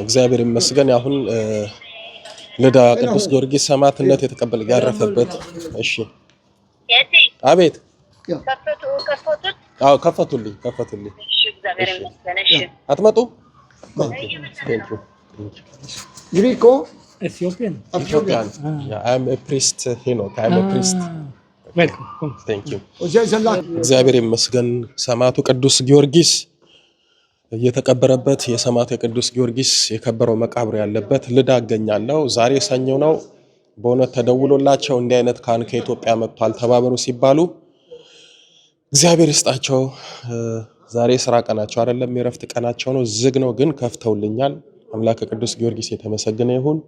እግዚአብሔር ይመስገን አሁን ልዳ ቅዱስ ጊዮርጊስ ሰማዕትነት የተቀበለ ያረፈበት። እሺ አቤት ከፈቱልኝ። እሺ እግዚአብሔር ይመስገን። እሺ አትመጡ ግሪኮ Ethiopian. Yeah, I'm a priest, I'm a priest. Welcome. Thank you. እግዚአብሔር ይመስገን ሰማዕቱ ቅዱስ ጊዮርጊስ የተቀበረበት የሰማዕቱ ቅዱስ ጊዮርጊስ የከበረው መቃብር ያለበት ልዳ አገኛለሁ። ዛሬ ሰኞ ነው። በእውነት ተደውሎላቸው እንዲህ አይነት ካህን ከኢትዮጵያ መጥቷል ተባበሩ ሲባሉ እግዚአብሔር ይስጣቸው። ዛሬ ስራ ቀናቸው አይደለም፣ የረፍት ቀናቸው ነው። ዝግ ነው ግን ከፍተውልኛል። አምላክ ቅዱስ ጊዮርጊስ የተመሰገነ ይሁን።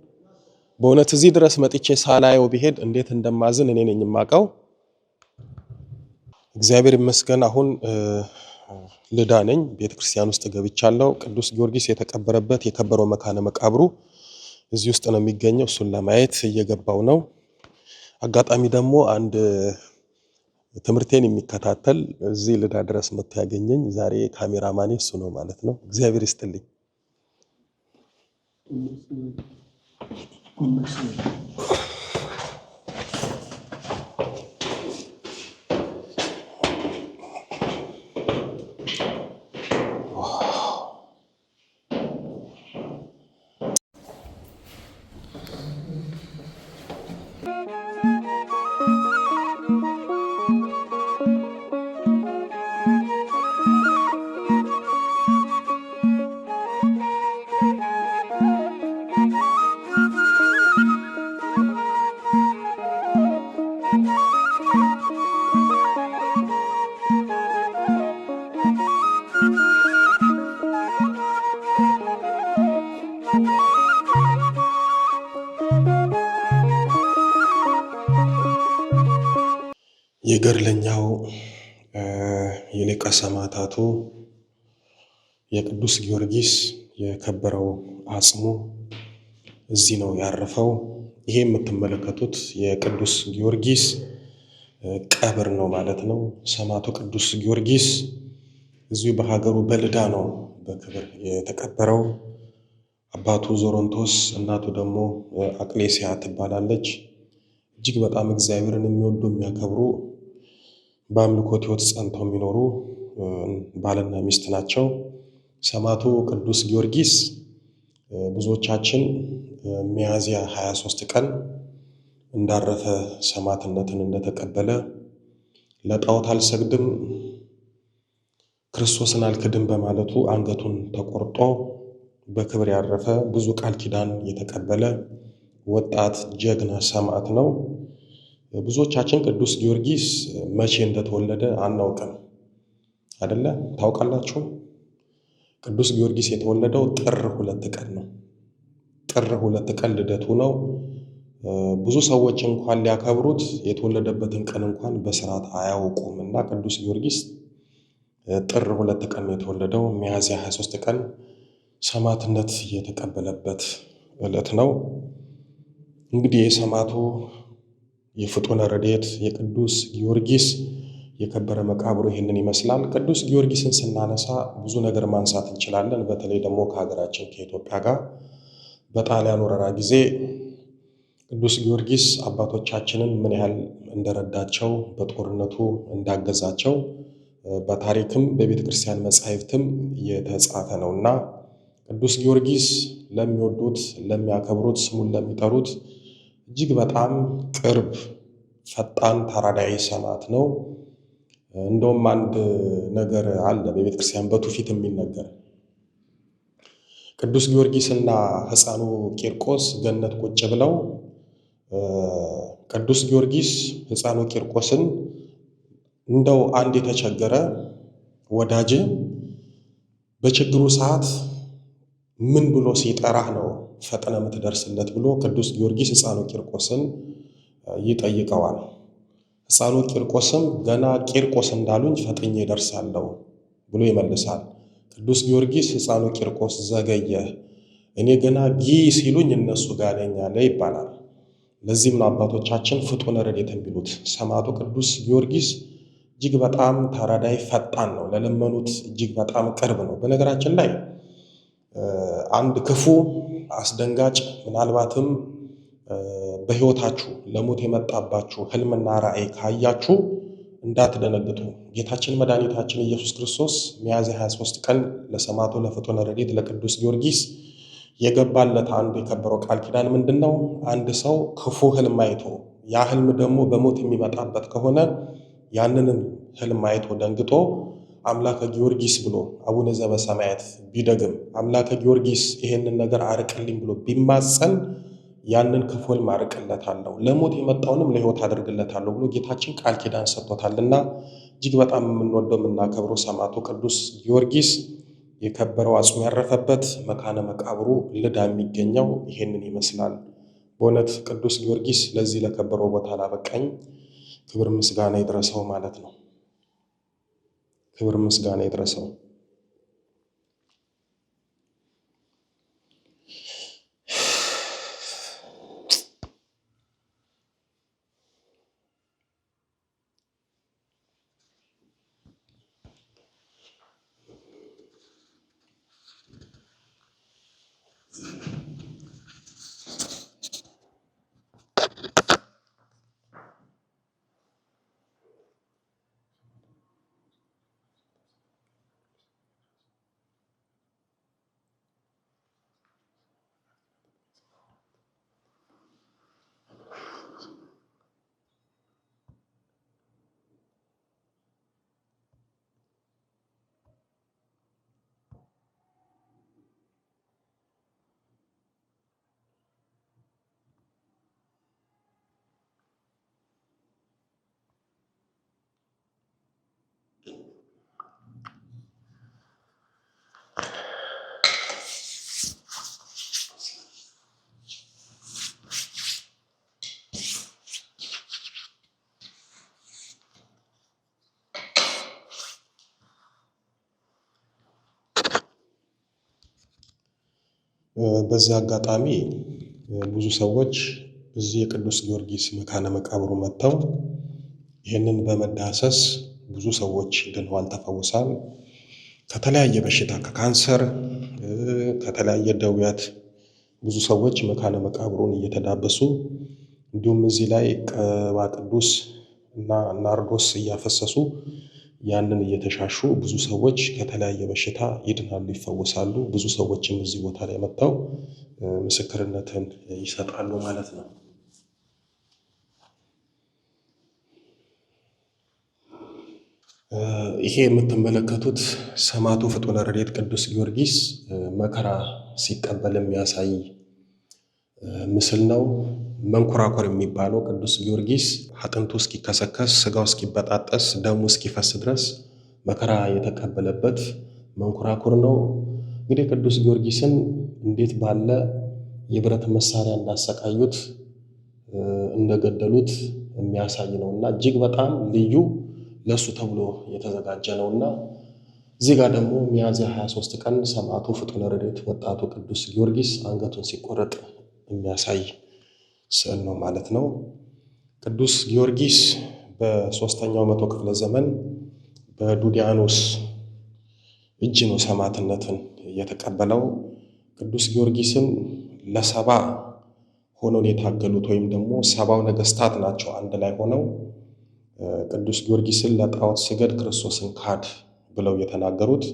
በእውነት እዚህ ድረስ መጥቼ ሳላየው ቢሄድ እንዴት እንደማዝን እኔ ነኝ የማውቀው። እግዚአብሔር ይመስገን አሁን ልዳ ነኝ። ቤተክርስቲያን ውስጥ ገብቻለሁ። ቅዱስ ጊዮርጊስ የተቀበረበት የከበረው መካነ መቃብሩ እዚህ ውስጥ ነው የሚገኘው። እሱን ለማየት እየገባው ነው። አጋጣሚ ደግሞ አንድ ትምህርቴን የሚከታተል እዚህ ልዳ ድረስ መጥቶ ያገኘኝ ዛሬ ካሜራማኔ እሱ ነው ማለት ነው። እግዚአብሔር ይስጥልኝ። የገድለኛው የሊቀ ሰማዕታቱ የቅዱስ ጊዮርጊስ የከበረው አጽሙ እዚህ ነው ያረፈው። ይሄ የምትመለከቱት የቅዱስ ጊዮርጊስ ቀብር ነው ማለት ነው። ሰማዕቱ ቅዱስ ጊዮርጊስ እዚሁ በሀገሩ በልዳ ነው በክብር የተቀበረው። አባቱ ዞሮንቶስ፣ እናቱ ደግሞ አቅሌሲያ ትባላለች። እጅግ በጣም እግዚአብሔርን የሚወዱ የሚያከብሩ በአምልኮት ሕይወት ጸንተው የሚኖሩ ባልና ሚስት ናቸው። ሰማዕቱ ቅዱስ ጊዮርጊስ ብዙዎቻችን ሚያዝያ 23 ቀን እንዳረፈ ሰማዕትነትን እንደተቀበለ ለጣዖት አልሰግድም ክርስቶስን አልክድም በማለቱ አንገቱን ተቆርጦ በክብር ያረፈ ብዙ ቃል ኪዳን የተቀበለ ወጣት ጀግና ሰማዕት ነው። ብዙዎቻችን ቅዱስ ጊዮርጊስ መቼ እንደተወለደ አናውቅም አይደለ? ታውቃላችሁ? ቅዱስ ጊዮርጊስ የተወለደው ጥር 2 ቀን ነው። ጥር 2 ቀን ልደቱ ነው። ብዙ ሰዎች እንኳን ሊያከብሩት የተወለደበትን ቀን እንኳን በስርዓት አያውቁም እና ቅዱስ ጊዮርጊስ ጥር 2 ቀን ነው የተወለደው። ሚያዝያ 23 ቀን ሰማዕትነት የተቀበለበት ዕለት ነው። እንግዲህ የሰማዕቱ የፍጡነ ረድኤት የቅዱስ ጊዮርጊስ የከበረ መቃብሩ ይህንን ይመስላል። ቅዱስ ጊዮርጊስን ስናነሳ ብዙ ነገር ማንሳት እንችላለን። በተለይ ደግሞ ከሀገራችን ከኢትዮጵያ ጋር በጣሊያን ወረራ ጊዜ ቅዱስ ጊዮርጊስ አባቶቻችንን ምን ያህል እንደረዳቸው በጦርነቱ እንዳገዛቸው በታሪክም በቤተ ክርስቲያን መጻሕፍትም የተጻፈ ነውና ቅዱስ ጊዮርጊስ ለሚወዱት ለሚያከብሩት ስሙን ለሚጠሩት እጅግ በጣም ቅርብ ፈጣን ተራዳኢ ሰማዕት ነው። እንደውም አንድ ነገር አለ በቤተ ክርስቲያን በትውፊት የሚነገር ቅዱስ ጊዮርጊስና ሕፃኑ ቂርቆስ ገነት ቁጭ ብለው ቅዱስ ጊዮርጊስ ሕፃኑ ቂርቆስን እንደው አንድ የተቸገረ ወዳጅ በችግሩ ሰዓት ምን ብሎ ሲጠራህ ነው ፈጥነ የምትደርስለት ብሎ ቅዱስ ጊዮርጊስ ሕፃኑ ቂርቆስን ይጠይቀዋል። ሕፃኑ ቂርቆስም ገና ቂርቆስ እንዳሉኝ ፈጥኜ እደርሳለሁ ብሎ ይመልሳል። ቅዱስ ጊዮርጊስ ሕፃኑ ቂርቆስ ዘገየ፣ እኔ ገና ጊ ሲሉኝ እነሱ ጋር ነኝ አለ ይባላል። ለዚህም ነው አባቶቻችን ፍጡነ ረድኤት የሚሉት። ሰማዕቱ ቅዱስ ጊዮርጊስ እጅግ በጣም ተራዳኢ ፈጣን ነው። ለለመኑት እጅግ በጣም ቅርብ ነው። በነገራችን ላይ አንድ ክፉ አስደንጋጭ ምናልባትም በሕይወታችሁ ለሞት የመጣባችሁ ሕልምና ራእይ ካያችሁ እንዳትደነግጡ። ጌታችን መድኃኒታችን ኢየሱስ ክርስቶስ ሚያዝያ 23 ቀን ለሰማዕቱ ለፍጡነ ረድኤት ለቅዱስ ጊዮርጊስ የገባለት አንዱ የከበረው ቃል ኪዳን ምንድን ነው? አንድ ሰው ክፉ ሕልም አይቶ ያ ሕልም ደግሞ በሞት የሚመጣበት ከሆነ ያንንም ሕልም አይቶ ደንግጦ አምላከ ጊዮርጊስ ብሎ አቡነ ዘበሰማያት ቢደግም አምላከ ጊዮርጊስ ይሄንን ነገር አርቅልኝ ብሎ ቢማጸን ያንን ክፉ ሕልም አርቅለታለሁ፣ ለሞት የመጣውንም ለሕይወት አድርግለታለሁ ብሎ ጌታችን ቃል ኪዳን ሰጥቶታልና እጅግ በጣም የምንወደው የምናከብረው ሰማዕቱ ቅዱስ ጊዮርጊስ የከበረው አጽሙ ያረፈበት መካነ መቃብሩ ልዳ የሚገኘው ይሄንን ይመስላል። በእውነት ቅዱስ ጊዮርጊስ ለዚህ ለከበረው ቦታ ላበቃኝ ክብር ምስጋና ይድረሰው ማለት ነው። ክብር ምስጋና ይድረሰው። በዚህ አጋጣሚ ብዙ ሰዎች እዚህ የቅዱስ ጊዮርጊስ መካነ መቃብሩ መጥተው ይህንን በመዳሰስ ብዙ ሰዎች ድነዋል፣ ተፈውሰዋል። ከተለያየ በሽታ ከካንሰር፣ ከተለያየ ደውያት ብዙ ሰዎች መካነ መቃብሩን እየተዳበሱ እንዲሁም እዚህ ላይ ቅባ ቅዱስ እና ናርዶስ እያፈሰሱ ያንን እየተሻሹ ብዙ ሰዎች ከተለያየ በሽታ ይድናሉ፣ ይፈወሳሉ። ብዙ ሰዎችም እዚህ ቦታ ላይ መጥተው ምስክርነትን ይሰጣሉ ማለት ነው። ይሄ የምትመለከቱት ሰማዕቱ ፍጡነ ረድኤት ቅዱስ ጊዮርጊስ መከራ ሲቀበል የሚያሳይ ምስል ነው። መንኮራኮር የሚባለው ቅዱስ ጊዮርጊስ አጥንቱ እስኪከሰከስ ስጋው እስኪበጣጠስ ደሙ እስኪፈስ ድረስ መከራ የተቀበለበት መንኮራኩር ነው። እንግዲህ ቅዱስ ጊዮርጊስን እንዴት ባለ የብረት መሳሪያ እንዳሰቃዩት እንደገደሉት የሚያሳይ ነውና እጅግ በጣም ልዩ ለሱ ተብሎ የተዘጋጀ ነውና እዚህ ጋር ደግሞ ሚያዝያ 23 ቀን ሰማዕቱ ፍጡነ ረድኤት ወጣቱ ቅዱስ ጊዮርጊስ አንገቱን ሲቆረጥ የሚያሳይ ስዕል ነው ማለት ነው። ቅዱስ ጊዮርጊስ በ3ኛው መቶ ክፍለ ዘመን በዱዲያኖስ እጅ ነው ሰማዕትነትን የተቀበለው። ቅዱስ ጊዮርጊስን ለሰባ ሆነው የታገሉት ወይም ደግሞ ሰባው ነገስታት ናቸው አንድ ላይ ሆነው ቅዱስ ጊዮርጊስን ለጣዖት ስገድ ክርስቶስን ካድ ብለው የተናገሩት።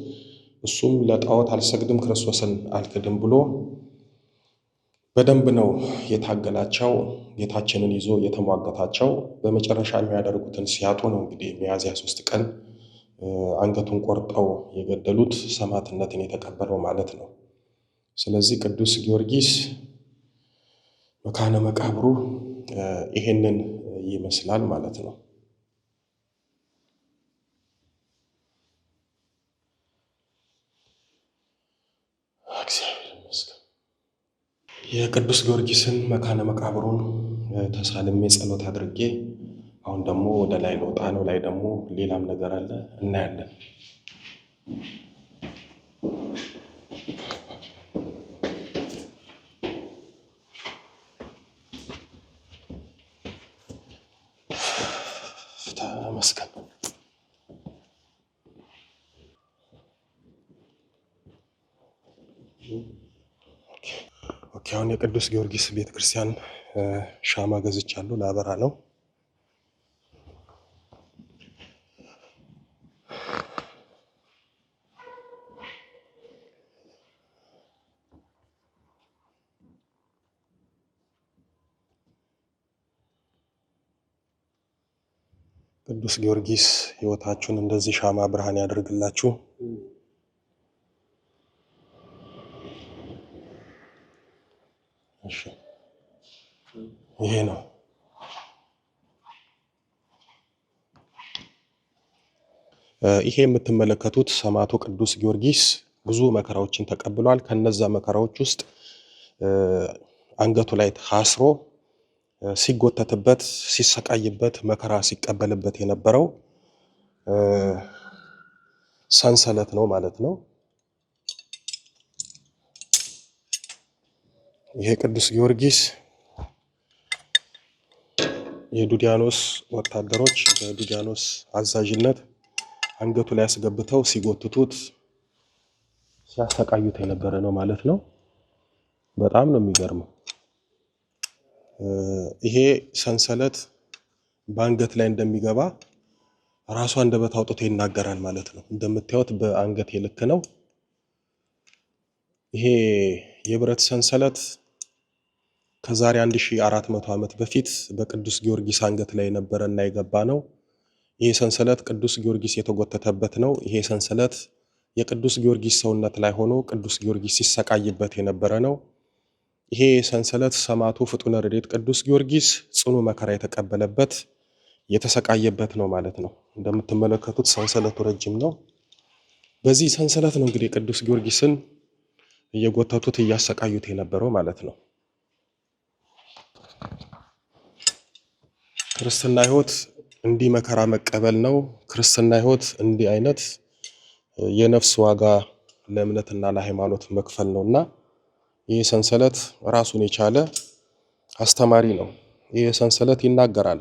እሱም ለጣዖት አልሰግድም ክርስቶስን አልክድም ብሎ በደንብ ነው የታገላቸው፣ ጌታችንን ይዞ የተሟገታቸው። በመጨረሻ የሚያደርጉትን ሲያጡ ነው እንግዲህ ሚያዝያ 3 ቀን አንገቱን ቆርጠው የገደሉት፣ ሰማዕትነትን የተቀበለው ማለት ነው። ስለዚህ ቅዱስ ጊዮርጊስ መካነ መቃብሩ ይሄንን ይመስላል ማለት ነው። እግዚአብሔር ይመስገን። የቅዱስ ጊዮርጊስን መካነ መቃብሩን ተሳልሜ ጸሎት አድርጌ አሁን ደግሞ ወደ ላይ ልወጣ ነው። ላይ ደግሞ ሌላም ነገር አለ፣ እናያለን። ተመስገን። ኦኬ አሁን የቅዱስ ጊዮርጊስ ቤተክርስቲያን ሻማ ገዝቻለሁ ላበራ ነው። ቅዱስ ጊዮርጊስ ሕይወታችሁን እንደዚህ ሻማ ብርሃን ያደርግላችሁ። እሺ ይሄ ነው። ይሄ የምትመለከቱት ሰማዕቱ ቅዱስ ጊዮርጊስ ብዙ መከራዎችን ተቀብሏል። ከነዛ መከራዎች ውስጥ አንገቱ ላይ ታስሮ ሲጎተትበት ሲሰቃይበት መከራ ሲቀበልበት የነበረው ሰንሰለት ነው ማለት ነው። ይሄ ቅዱስ ጊዮርጊስ የዱዲያኖስ ወታደሮች በዱዲያኖስ አዛዥነት አንገቱ ላይ አስገብተው ሲጎትቱት ሲያሰቃዩት የነበረ ነው ማለት ነው። በጣም ነው የሚገርመው። ይሄ ሰንሰለት በአንገት ላይ እንደሚገባ ራሱ አንደበት አውጥቶ ይናገራል ማለት ነው። እንደምታዩት በአንገት ልክ ነው። ይሄ የብረት ሰንሰለት ከዛሬ 1400 ዓመት በፊት በቅዱስ ጊዮርጊስ አንገት ላይ የነበረና የገባ ነው። ይሄ ሰንሰለት ቅዱስ ጊዮርጊስ የተጎተተበት ነው። ይሄ ሰንሰለት የቅዱስ ጊዮርጊስ ሰውነት ላይ ሆኖ ቅዱስ ጊዮርጊስ ሲሰቃይበት የነበረ ነው። ይሄ ሰንሰለት ሰማዕቱ ፍጡነ ረድኤት ቅዱስ ጊዮርጊስ ጽኑ መከራ የተቀበለበት የተሰቃየበት ነው ማለት ነው። እንደምትመለከቱት ሰንሰለቱ ረጅም ነው። በዚህ ሰንሰለት ነው እንግዲህ ቅዱስ ጊዮርጊስን እየጎተቱት እያሰቃዩት የነበረው ማለት ነው። ክርስትና ሕይወት እንዲህ መከራ መቀበል ነው። ክርስትና ሕይወት እንዲህ አይነት የነፍስ ዋጋ ለእምነትና ለሃይማኖት መክፈል ነውና ይህ ሰንሰለት ራሱን የቻለ አስተማሪ ነው። ይህ ሰንሰለት ይናገራል፣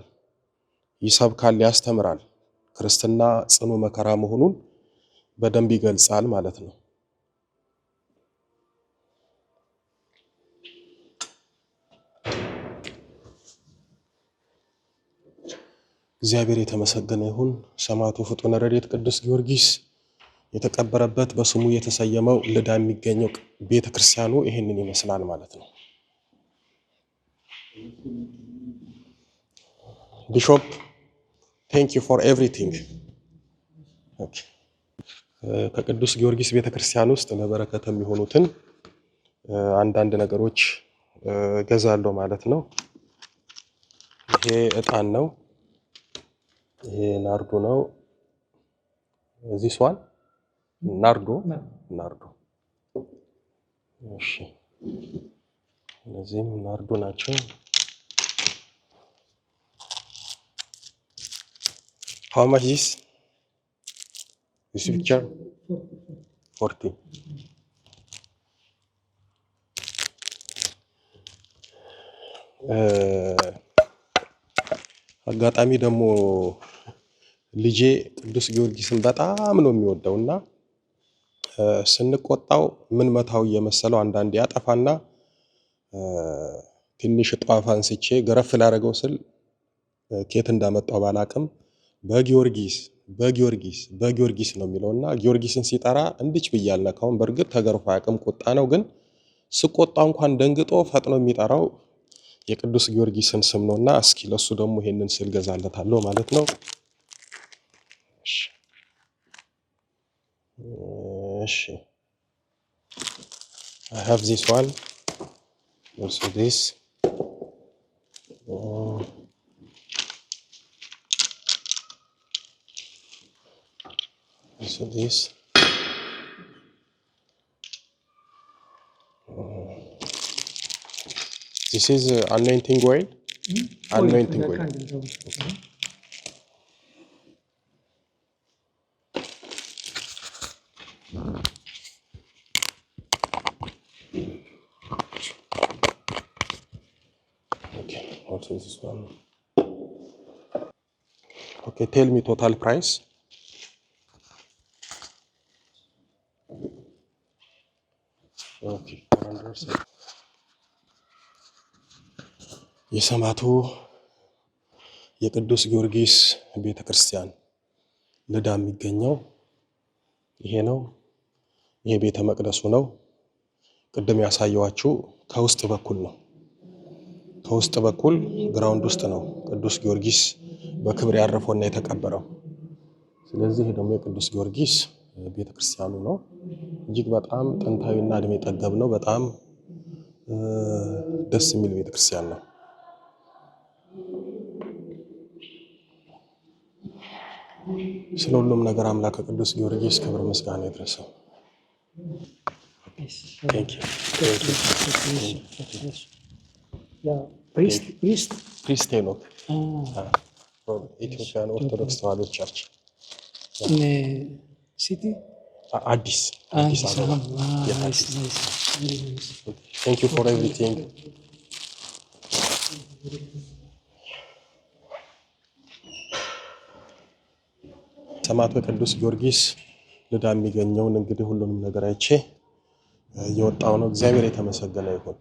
ይሰብካል፣ ያስተምራል። ክርስትና ጽኑ መከራ መሆኑን በደንብ ይገልጻል ማለት ነው። እግዚአብሔር የተመሰገነ ይሁን። ሰማዕቱ ፍጡነ ረድኤት ቅዱስ ጊዮርጊስ የተቀበረበት በስሙ የተሰየመው ልዳ የሚገኘው ቤተክርስቲያኑ ይህንን ይመስላል ማለት ነው። ቢሾፕ ቴንክ ዩ ፎር ኤቭሪቲንግ። ከቅዱስ ጊዮርጊስ ቤተክርስቲያን ውስጥ ለበረከት የሚሆኑትን አንዳንድ ነገሮች ገዛለሁ ማለት ነው። ይሄ ዕጣን ነው። ይሄ ናርዶ ነው። እዚህ ስዋን ናርዶ። እሺ እነዚህም ናርዶ ናቸው። How much is this picture? 40. አጋጣሚ ደግሞ ልጄ ቅዱስ ጊዮርጊስን በጣም ነው የሚወደውና ስንቆጣው ምን መታው እየመሰለው አንዳንዴ ያጠፋና ትንሽ ጧፍ አንስቼ ገረፍ ላደርገው ስል ኬት እንዳመጣው ባላቅም በጊዮርጊስ ነው የሚለውና ጊዮርጊስን ሲጠራ እንድች ብዬ አልነካውም። በእርግጥ ተገርፎ አያውቅም፣ ቁጣ ነው። ግን ስቆጣ እንኳን ደንግጦ ፈጥኖ የሚጠራው የቅዱስ ጊዮርጊስን ስም ነውና እስኪ ለሱ ደግሞ ይሄንን ስል ገዛለታለሁ ማለት ነው። እሺ I have this one, also this. Also this. This is anointing oil. Anointing oil. Okay. Okay, also this one. Okay, tell me total price. Okay, 400. የሰማዕቱ የቅዱስ ጊዮርጊስ ቤተ ክርስቲያን ልዳ የሚገኘው ይሄ ነው። ይሄ ቤተ መቅደሱ ነው። ቅድም ያሳየዋችሁ ከውስጥ በኩል ነው። ከውስጥ በኩል ግራውንድ ውስጥ ነው ቅዱስ ጊዮርጊስ በክብር ያረፈውና የተቀበረው። ስለዚህ ደግሞ የቅዱስ ጊዮርጊስ ቤተክርስቲያኑ ነው። እጅግ በጣም ጥንታዊና እድሜ ጠገብ ነው። በጣም ደስ የሚል ቤተክርስቲያን ነው። ስለ ሁሉም ነገር አምላክ ቅዱስ ጊዮርጊስ ክብር ምስጋና ይድረሰው። ፕሪስት ሄኖክ ኢትዮጵያን ኦርቶዶክስ ተዋሕዶ ቸርች ሲቲ አዲስ አበባ። Thank you for everything. ሰማዕቱ ቅዱስ ጊዮርጊስ ልዳ የሚገኘውን እንግዲህ ሁሉንም ነገር አይቼ እየወጣው ነው። እግዚአብሔር የተመሰገነ ይሁን።